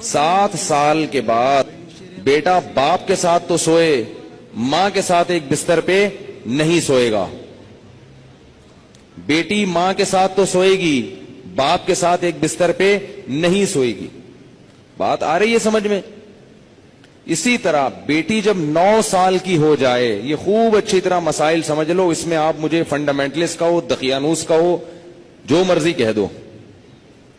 7 سال کے بعد بیٹا باپ کے ساتھ تو سوئے، ماں کے ساتھ ایک بستر پہ نہیں سوئے گا. بیٹی ماں کے ساتھ تو سوئے گی، باپ کے ساتھ ایک بستر پہ نہیں سوئے گی. بات آ رہی ہے سمجھ میں؟ اسی طرح بیٹی جب 9 سال کی ہو جائے، یہ خوب اچھی طرح مسائل سمجھ لو، اس میں آپ مجھے فنڈامنٹلسٹ کہو، دقیانوس کہو، جو مرضی کہہ دو،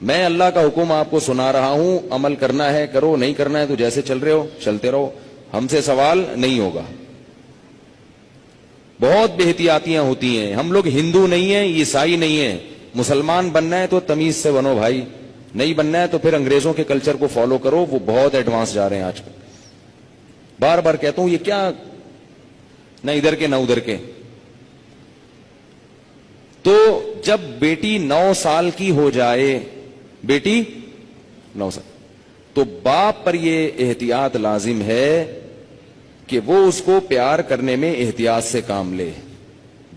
میں اللہ کا حکم آپ کو سنا رہا ہوں، عمل کرنا ہے کرو، نہیں کرنا ہے تو جیسے چل رہے ہو چلتے رہو، ہم سے سوال نہیں ہوگا. بہت بے احتیاطیاں ہوتی ہیں. ہم لوگ ہندو نہیں ہیں، عیسائی نہیں ہیں. مسلمان بننا ہے تو تمیز سے بنو بھائی، نہیں بننا ہے تو پھر انگریزوں کے کلچر کو فالو کرو، وہ بہت ایڈوانس جا رہے ہیں آج کل. بار بار کہتا ہوں، یہ کیا نہ ادھر کے نہ ادھر کے. تو جب بیٹی 9 سال کی ہو جائے، بیٹی 9 سال، تو باپ پر یہ احتیاط لازم ہے کہ وہ اس کو پیار کرنے میں احتیاط سے کام لے.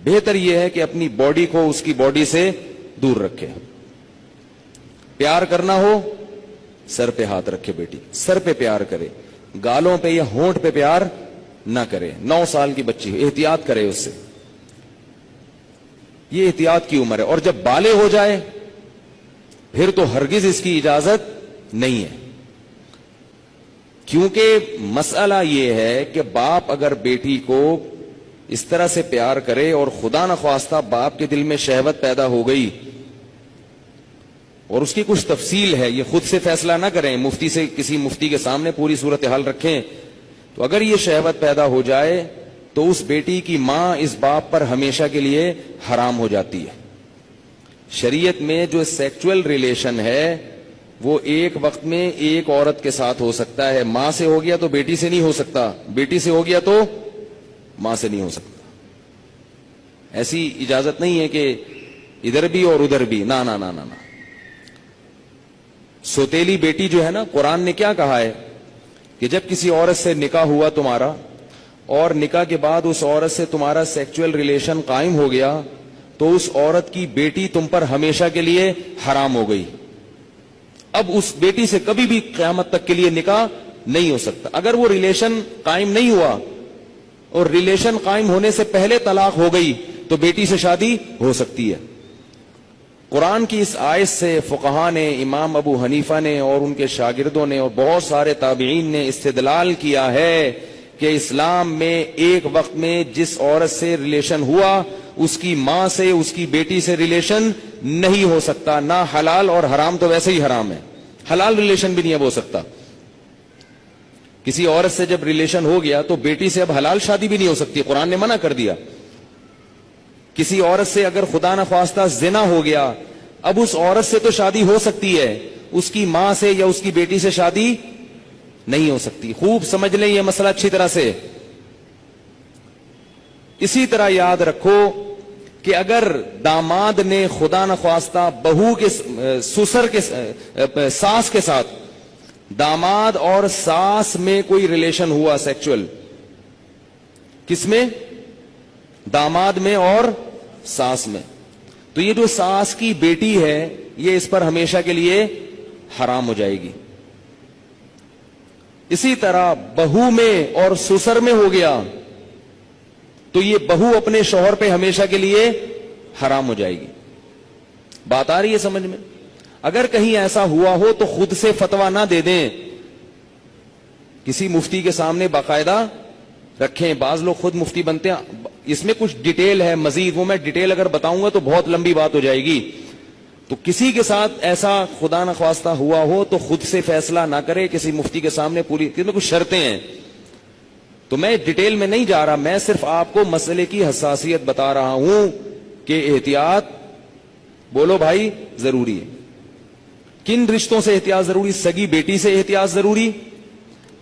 بہتر یہ ہے کہ اپنی باڈی کو اس کی باڈی سے دور رکھے. پیار کرنا ہو سر پہ ہاتھ رکھے، بیٹی سر پہ پیار کرے، گالوں پہ یا ہونٹ پہ پیار نہ کرے. 9 سال کی بچی احتیاط کرے اس سے، یہ احتیاط کی عمر ہے. اور جب بالغ ہو جائے پھر تو ہرگز اس کی اجازت نہیں ہے. کیونکہ مسئلہ یہ ہے کہ باپ اگر بیٹی کو اس طرح سے پیار کرے اور خدا نخواستہ باپ کے دل میں شہوت پیدا ہو گئی، اور اس کی کچھ تفصیل ہے، یہ خود سے فیصلہ نہ کریں، مفتی سے، کسی مفتی کے سامنے پوری صورتحال رکھیں. تو اگر یہ شہوت پیدا ہو جائے تو اس بیٹی کی ماں اس باپ پر ہمیشہ کے لیے حرام ہو جاتی ہے. شریعت میں جو سیکچول ریلیشن ہے وہ ایک وقت میں ایک عورت کے ساتھ ہو سکتا ہے. ماں سے ہو گیا تو بیٹی سے نہیں ہو سکتا، بیٹی سے ہو گیا تو ماں سے نہیں ہو سکتا. ایسی اجازت نہیں ہے کہ ادھر بھی اور ادھر بھی، نہ نہ نہ نہ. سوتیلی بیٹی جو ہے نا، قرآن نے کیا کہا ہے کہ جب کسی عورت سے نکاح ہوا تمہارا اور نکاح کے بعد اس عورت سے تمہارا سیکچول ریلیشن قائم ہو گیا تو اس عورت کی بیٹی تم پر ہمیشہ کے لیے حرام ہو گئی. اب اس بیٹی سے کبھی بھی قیامت تک کے لیے نکاح نہیں ہو سکتا. اگر وہ ریلیشن قائم نہیں ہوا اور ریلیشن قائم ہونے سے پہلے طلاق ہو گئی تو بیٹی سے شادی ہو سکتی ہے. قرآن کی اس آیت سے فقہاء نے، امام ابو حنیفہ نے اور ان کے شاگردوں نے اور بہت سارے تابعین نے استدلال کیا ہے کہ اسلام میں ایک وقت میں جس عورت سے ریلیشن ہوا اس کی ماں سے، اس کی بیٹی سے ریلیشن نہیں ہو سکتا. نہ حلال، اور حرام تو ویسے ہی حرام ہے، حلال ریلیشن بھی نہیں اب ہو سکتا. کسی عورت سے جب ریلیشن ہو گیا تو بیٹی سے اب حلال شادی بھی نہیں ہو سکتی، قرآن نے منع کر دیا. کسی عورت سے اگر خدا نخواستہ زنا ہو گیا، اب اس عورت سے تو شادی ہو سکتی ہے، اس کی ماں سے یا اس کی بیٹی سے شادی نہیں ہو سکتی. خوب سمجھ لیں یہ مسئلہ اچھی طرح سے. اسی طرح یاد رکھو کہ اگر داماد نے خدا نخواستہ بہو کے سسر کے ساس کے ساتھ، داماد اور ساس میں کوئی ریلیشن ہوا سیکچول، کس میں؟ داماد میں اور ساس میں، تو یہ جو ساس کی بیٹی ہے یہ اس پر ہمیشہ کے لیے حرام ہو جائے گی. اسی طرح بہو میں اور سسر میں ہو گیا تو یہ بہو اپنے شوہر پہ ہمیشہ کے لیے حرام ہو جائے گی. بات آ رہی ہے سمجھ میں؟ اگر کہیں ایسا ہوا ہو تو خود سے فتویٰ نہ دے دیں، کسی مفتی کے سامنے باقاعدہ رکھیں. بعض لوگ خود مفتی بنتے ہیں، اس میں کچھ ڈیٹیل ہے مزید، وہ میں ڈیٹیل اگر بتاؤں گا تو بہت لمبی بات ہو جائے گی. تو کسی کے ساتھ ایسا خدا نخواستہ ہوا ہو تو خود سے فیصلہ نہ کرے، کسی مفتی کے سامنے. پوری اس میں کچھ شرطیں ہیں، تو میں ڈیٹیل میں نہیں جا رہا، میں صرف آپ کو مسئلے کی حساسیت بتا رہا ہوں کہ احتیاط، بولو بھائی، ضروری ہے. کن رشتوں سے احتیاط ضروری؟ سگی بیٹی سے احتیاط ضروری،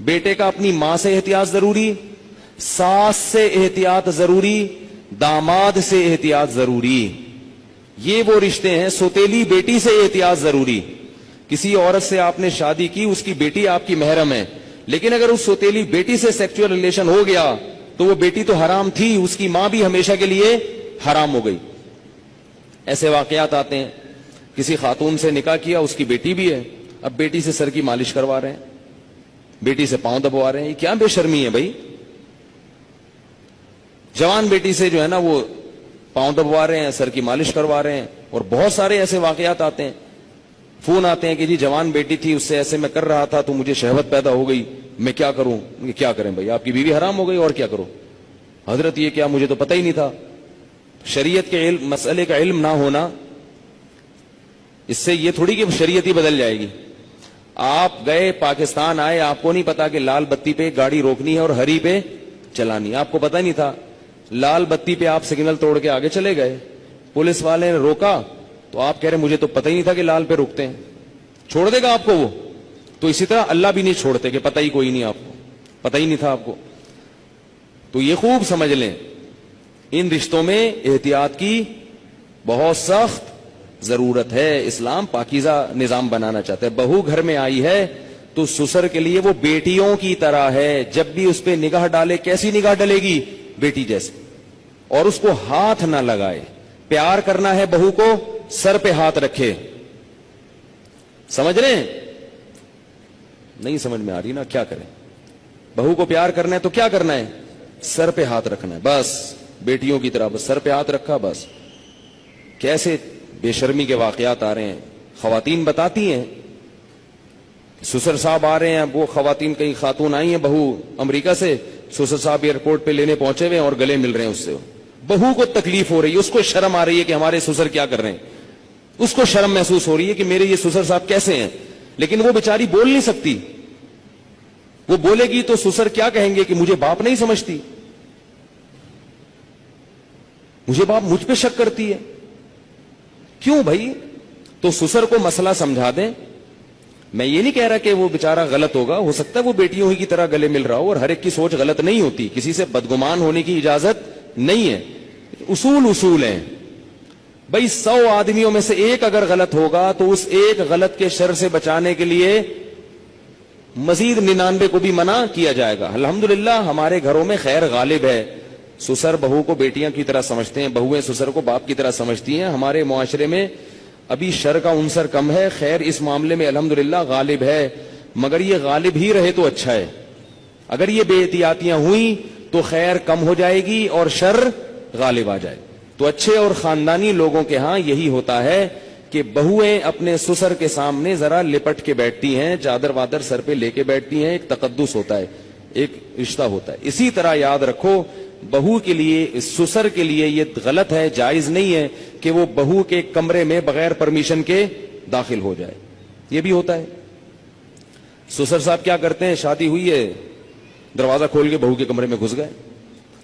بیٹے کا اپنی ماں سے احتیاط ضروری، ساس سے احتیاط ضروری، داماد سے احتیاط ضروری. یہ وہ رشتے ہیں. سوتیلی بیٹی سے احتیاط ضروری. کسی عورت سے آپ نے شادی کی، اس کی بیٹی آپ کی محرم ہے، لیکن اگر اس سوتیلی بیٹی سے سیکچول ریلیشن ہو گیا تو وہ بیٹی تو حرام تھی، اس کی ماں بھی ہمیشہ کے لیے حرام ہو گئی. ایسے واقعات آتے ہیں. کسی خاتون سے نکاح کیا، اس کی بیٹی بھی ہے، اب بیٹی سے سر کی مالش کروا رہے ہیں, بیٹی سے پاؤں دبوا رہے ہیں. یہ کیا بے شرمی ہے بھائی. جوان بیٹی سے جو ہے نا وہ پاؤں دبوا رہے ہیں, سر کی مالش کروا رہے ہیں. اور بہت سارے ایسے واقعات آتے ہیں, فون آتے ہیں کہ جی جوان بیٹی تھی, اس سے ایسے میں کر رہا تھا تو مجھے شہوت پیدا ہو گئی, میں کیا کروں. کیا کریں بھائی, آپ کی بیوی حرام ہو گئی اور کیا کرو. حضرت یہ کیا, مجھے تو پتہ ہی نہیں تھا. شریعت کے علم, مسئلے کا علم نہ ہونا, اس سے یہ تھوڑی کہ شریعت ہی بدل جائے گی. آپ گئے پاکستان آئے, آپ کو نہیں پتا کہ لال بتی پہ گاڑی روکنی ہے اور ہری پہ چلانی. آپ کو پتہ نہیں تھا. لال بتی پہ آپ سگنل توڑ کے آگے چلے گئے, پولیس والے نے روکا تو آپ کہہ رہے مجھے تو پتہ ہی نہیں تھا کہ لال پہ رکتے ہیں. چھوڑ دے گا آپ کو وہ. تو اسی طرح اللہ بھی نہیں چھوڑتے کہ پتہ ہی کوئی نہیں, آپ کو پتہ ہی نہیں تھا آپ کو. تو یہ خوب سمجھ لیں, ان رشتوں میں احتیاط کی بہت سخت ضرورت ہے. اسلام پاکیزہ نظام بنانا چاہتا ہے. بہو گھر میں آئی ہے تو سسر کے لیے وہ بیٹیوں کی طرح ہے. جب بھی اس پہ نگاہ ڈالے, کیسی نگاہ ڈلے گی, بیٹی جیسے. اور اس کو ہاتھ نہ لگائے. پیار کرنا ہے بہو کو, سر پہ ہاتھ رکھے. سمجھ رہے ہیں؟ نہیں سمجھ میں آ رہی نا, کیا کریں. بہو کو پیار کرنا ہے تو کیا کرنا ہے, سر پہ ہاتھ رکھنا ہے بس. بیٹیوں کی طرح بس سر پہ ہاتھ رکھا بس. کیسے بے شرمی کے واقعات آ رہے ہیں. خواتین بتاتی ہیں, سسر صاحب آ رہے ہیں, وہ خواتین, کئی خاتون آئی ہیں بہو امریکہ سے, سسر صاحب ایئرپورٹ پہ لینے پہنچے ہوئے اور گلے مل رہے ہیں اس سے. بہو کو تکلیف ہو رہی ہے, اس کو شرم آ رہی ہے کہ ہمارے سسر کیا کر رہے ہیں. اس کو شرم محسوس ہو رہی ہے کہ میرے یہ سسر صاحب کیسے ہیں. لیکن وہ بیچاری بول نہیں سکتی. وہ بولے گی تو سسر کیا کہیں گے کہ مجھے باپ نہیں سمجھتی, مجھے باپ مجھ پہ شک کرتی ہے. کیوں بھائی؟ تو سسر کو مسئلہ سمجھا دیں. میں یہ نہیں کہہ رہا کہ وہ بیچارہ غلط ہوگا, ہو سکتا ہے وہ بیٹیوں ہی کی طرح گلے مل رہا ہو, اور ہر ایک کی سوچ غلط نہیں ہوتی, کسی سے بدگمان ہونے کی اجازت نہیں ہے. اصول ہیں بھائی. 100 آدمیوں میں سے ایک اگر غلط ہوگا تو اس ایک غلط کے شر سے بچانے کے لیے مزید 99 کو بھی منع کیا جائے گا. الحمدللہ ہمارے گھروں میں خیر غالب ہے. سسر بہو کو بیٹیاں کی طرح سمجھتے ہیں, بہویں سسر کو باپ کی طرح سمجھتی ہیں. ہمارے معاشرے میں ابھی شر کا عنصر کم ہے, خیر اس معاملے میں الحمدللہ غالب ہے. مگر یہ غالب ہی رہے تو اچھا ہے. اگر یہ بے احتیاطیاں ہوئیں تو خیر کم ہو جائے گی اور شر غالب آ جائے. تو اچھے اور خاندانی لوگوں کے ہاں یہی ہوتا ہے کہ بہویں اپنے سسر کے سامنے ذرا لپٹ کے بیٹھتی ہیں, چادر وادر سر پہ لے کے بیٹھتی ہیں. ایک تقدس ہوتا ہے, ایک رشتہ ہوتا ہے. اسی طرح یاد رکھو, بہو کے لیے, سسر کے لیے یہ غلط ہے, جائز نہیں ہے کہ وہ بہو کے کمرے میں بغیر پرمیشن کے داخل ہو جائے. یہ بھی ہوتا ہے. سسر صاحب کیا کرتے ہیں, شادی ہوئی ہے, دروازہ کھول کے بہو کے کمرے میں گھس گئے.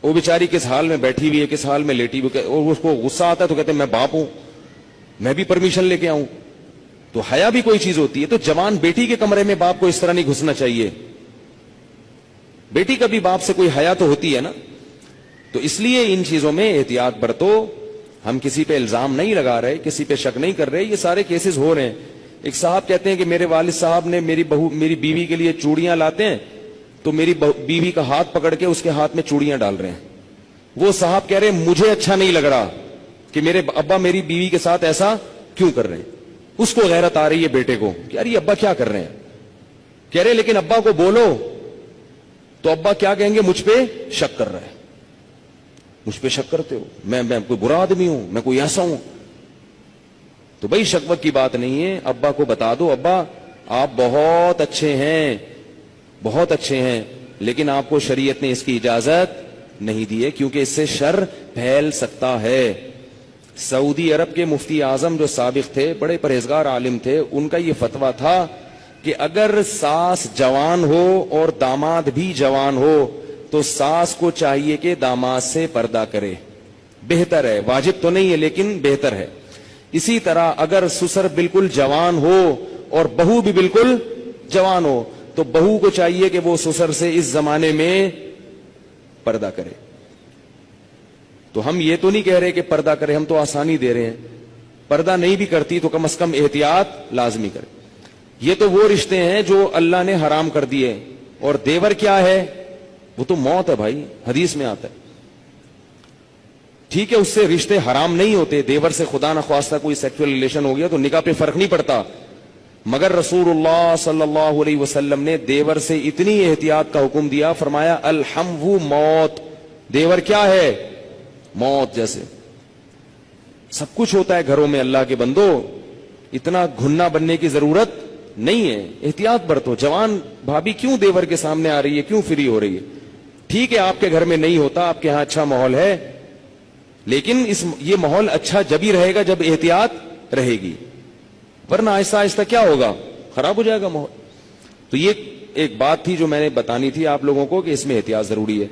وہ بیچاری کس حال میں بیٹھی ہوئی ہے, کس حال میں لیٹی ہوئی, اور اس کو غصہ آتا ہے تو کہتے ہیں میں باپ ہوں, میں بھی پرمیشن لے کے آؤں. تو حیا بھی کوئی چیز ہوتی ہے. تو جوان بیٹی کے کمرے میں باپ کو اس طرح نہیں گھسنا چاہیے. بیٹی کا بھی باپ سے کوئی حیا تو ہوتی ہے نا. تو اس لیے ان چیزوں میں احتیاط برتو. ہم کسی پہ الزام نہیں لگا رہے, کسی پہ شک نہیں کر رہے, یہ سارے کیسز ہو رہے ہیں. ایک صاحب کہتے ہیں کہ میرے والد صاحب نے میری بیوی کے لیے چوڑیاں لاتے ہیں تو میری بیوی کا ہاتھ پکڑ کے اس کے ہاتھ میں چوڑیاں ڈال رہے ہیں. وہ صاحب کہہ رہے ہیں مجھے اچھا نہیں لگ رہا کہ میرے ابا میری بیوی کے ساتھ ایسا کیوں کر رہے ہیں. اس کو غیرت آ رہی ہے بیٹے کو کہ یار یہ ابا کیا کر رہے ہیں. کہہ رہے لیکن ابا کو بولو تو ابا کیا کہیں گے, مجھ پہ شک کر رہا ہے, مجھ پہ شک کرتے ہو, میں کوئی برا آدمی ہوں, میں کوئی ایسا ہوں. تو بھائی شک کی بات نہیں ہے. ابا کو بتا دو, ابا آپ بہت اچھے ہیں, بہت اچھے ہیں, لیکن آپ کو شریعت نے اس کی اجازت نہیں دی ہے کیونکہ اس سے شر پھیل سکتا ہے. سعودی عرب کے مفتی اعظم جو سابق تھے, بڑے پرہیزگار عالم تھے, ان کا یہ فتویٰ تھا کہ اگر ساس جوان ہو اور داماد بھی جوان ہو تو ساس کو چاہیے کہ داماد سے پردہ کرے. بہتر ہے, واجب تو نہیں ہے لیکن بہتر ہے. اسی طرح اگر سسر بالکل جوان ہو اور بہو بھی بالکل جوان ہو تو بہو کو چاہیے کہ وہ سسر سے اس زمانے میں پردہ کرے. تو ہم یہ تو نہیں کہہ رہے کہ پردہ کرے, ہم تو آسانی دے رہے ہیں. پردہ نہیں بھی کرتی تو کم از کم احتیاط لازمی کرے. یہ تو وہ رشتے ہیں جو اللہ نے حرام کر دیے. اور دیور کیا ہے, وہ تو موت ہے بھائی, حدیث میں آتا ہے. ٹھیک ہے اس سے رشتے حرام نہیں ہوتے, دیور سے خدا نخواستہ کوئی سیکسول ریلیشن ہو گیا تو نکاح پہ فرق نہیں پڑتا, مگر رسول اللہ صلی اللہ علیہ وسلم نے دیور سے اتنی احتیاط کا حکم دیا, فرمایا الحمو موت, دیور کیا ہے؟ موت جیسے. سب کچھ ہوتا ہے گھروں میں اللہ کے بندو, اتنا گھننا بننے کی ضرورت نہیں ہے, احتیاط برتو. جوان بھابھی کیوں دیور کے سامنے آ رہی ہے, کیوں فری ہو رہی ہے؟ ٹھیک ہے آپ کے گھر میں نہیں ہوتا, آپ کے ہاں اچھا ماحول ہے, لیکن یہ ماحول اچھا جب ہی رہے گا جب احتیاط رہے گی, ورنہ آہستہ آہستہ کیا ہوگا, خراب ہو جائے گا ماحول. تو یہ ایک بات تھی جو میں نے بتانی تھی آپ لوگوں کو کہ اس میں احتیاط ضروری ہے.